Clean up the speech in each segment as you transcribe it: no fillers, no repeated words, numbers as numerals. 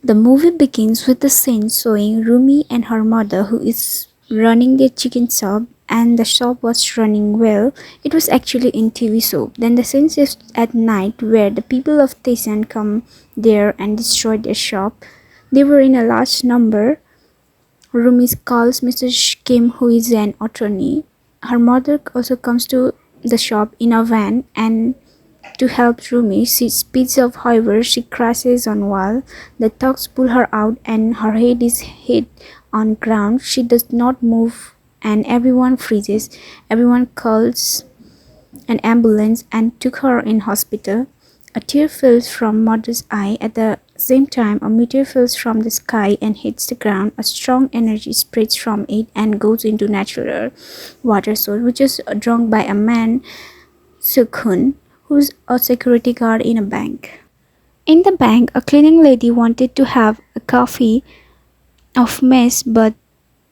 The movie begins with the scene showing Rumi and her mother, who is running their chicken shop, and the shop was running well. It was actually in TV show. Then the scene is at night, where the people of Taisan come there and destroy their shop. They were in a large number. Rumi calls Mr. Kim, who is an attorney. Her mother also comes to the shop in a van and to help Rumi. She speeds up, however, she crashes on wall. The thugs pull her out and her head is hit on ground. She does not move and everyone freezes. Everyone calls an ambulance and took her in hospital. A tear falls from mother's eye. At the same time, a meteor falls from the sky and hits the ground. A strong energy spreads from it and goes into natural water source, which is drunk by a man, Sukhun, who's a security guard in a bank. In the bank, a cleaning lady wanted to have a coffee of mess, but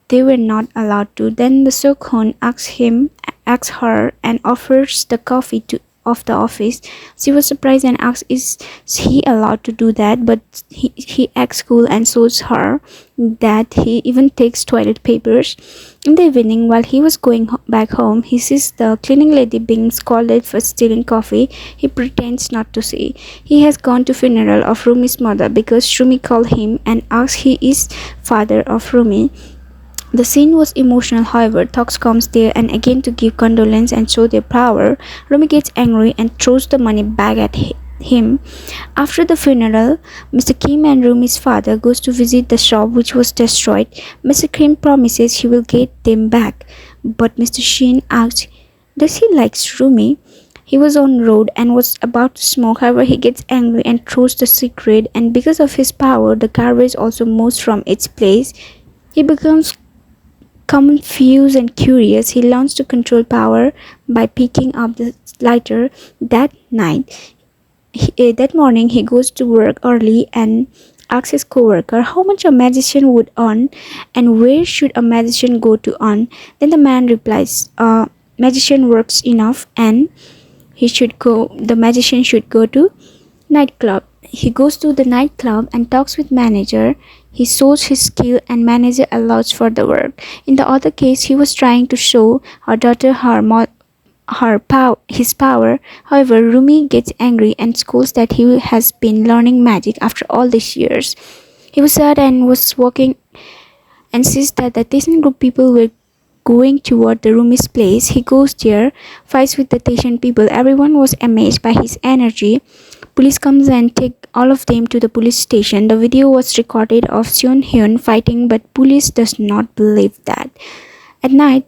they were not allowed to. Then the Sukhun asks her, and offers the coffee of the office. She was surprised and asked, "Is he allowed to do that?" But he acts cool and shows her that he even takes toilet papers. In the evening, while he was going back home, he sees the cleaning lady being scolded for stealing coffee. He pretends not to see. He has gone to funeral of Rumi's mother because Rumi called him and asked he is father of Rumi. The scene was emotional, however, Thox comes there and again to give condolence and show their power. Rumi gets angry and throws the money back at him. After the funeral, Mr. Kim and Rumi's father goes to visit the shop which was destroyed. Mr. Kim promises he will get them back, but Mr. Shin asks, does he like Rumi? He was on road and was about to smoke, however he gets angry and throws the cigarette, and because of his power, the garbage also moves from its place. He becomes confused and curious. He learns to control power by picking up the lighter. That morning, he goes to work early and asks his co-worker how much a magician would earn and where should a magician go to earn. Then the man replies, "A magician works enough and the magician should go to nightclub." He goes to the nightclub and talks with manager. He shows his skill and manager allows for the work. In the other case, he was trying to show her daughter his power. However, Rumi gets angry and scolds that he has been learning magic after all these years. He was sad and was walking and sees that the Taisan group people were going toward the Rumi's place. He goes there, fights with the Taisan people. Everyone was amazed by his energy. Police comes and take all of them to the police station. The video was recorded of Seon Hyun fighting, but police does not believe that. At night,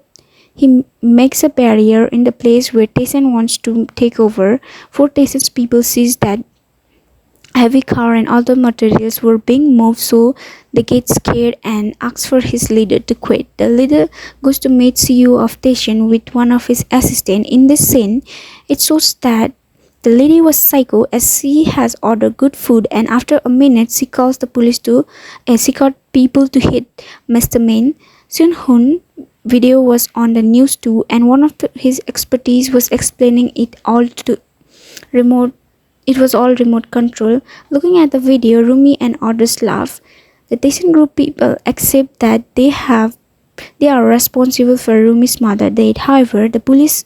he makes a barrier in the place where Taisan wants to take over. 4 Taisan's people sees that heavy car and other materials were being moved, so they get scared and ask for his leader to quit. The leader goes to meet CEO of Taisan with one of his assistants. In this scene, it shows that the lady was psycho as she has ordered good food, and after a minute she calls the police she called people to hit Mr. Min. Soon Hun video was on the news too, and one of his expertise was explaining it all to remote. It was all remote control. Looking at the video, Rumi and others laugh. The Taisan group people accept that they are responsible for Rumi's mother death. However, the police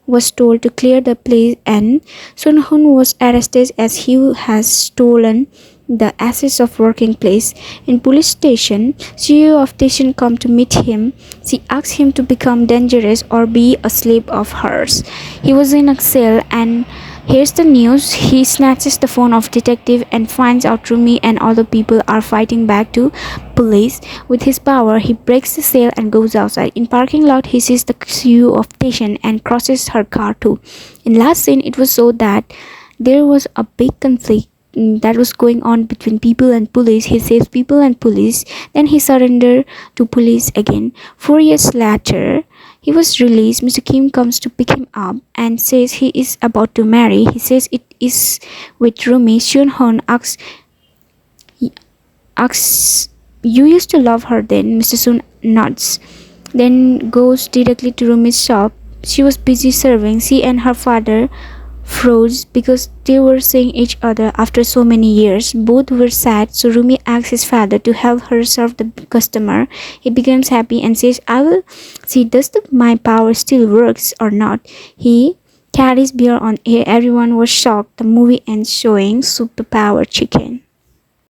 was told to clear the place and Sun Hun was arrested as he has stolen the assets of working place. In police station, CEO of station come to meet him. She asks him to become dangerous or be a slave of hers. He was in a cell and here's the news. He snatches the phone of detective and finds out Rumi and other people are fighting back to police. With his power, he breaks the cell and goes outside. In parking lot, he sees the CEO of station and crosses her car too. In last scene, it was so that there was a big conflict that was going on between people and police. He saves people and police, then he surrendered to police again. 4 years later, he was released. Mr. Kim comes to pick him up and says he is about to marry. He says it is with Rumi. Seon Hyun asks, you used to love her then? Mr. Soon nods, then goes directly to Rumi's shop. She was busy serving. She and her father froze because they were seeing each other after so many years. Both were sad, so Rumi asks his father to help her serve the customer. He becomes happy and says, I will see does my power still works or not. He carries beer on air. Everyone was shocked. The movie ends showing superpower chicken.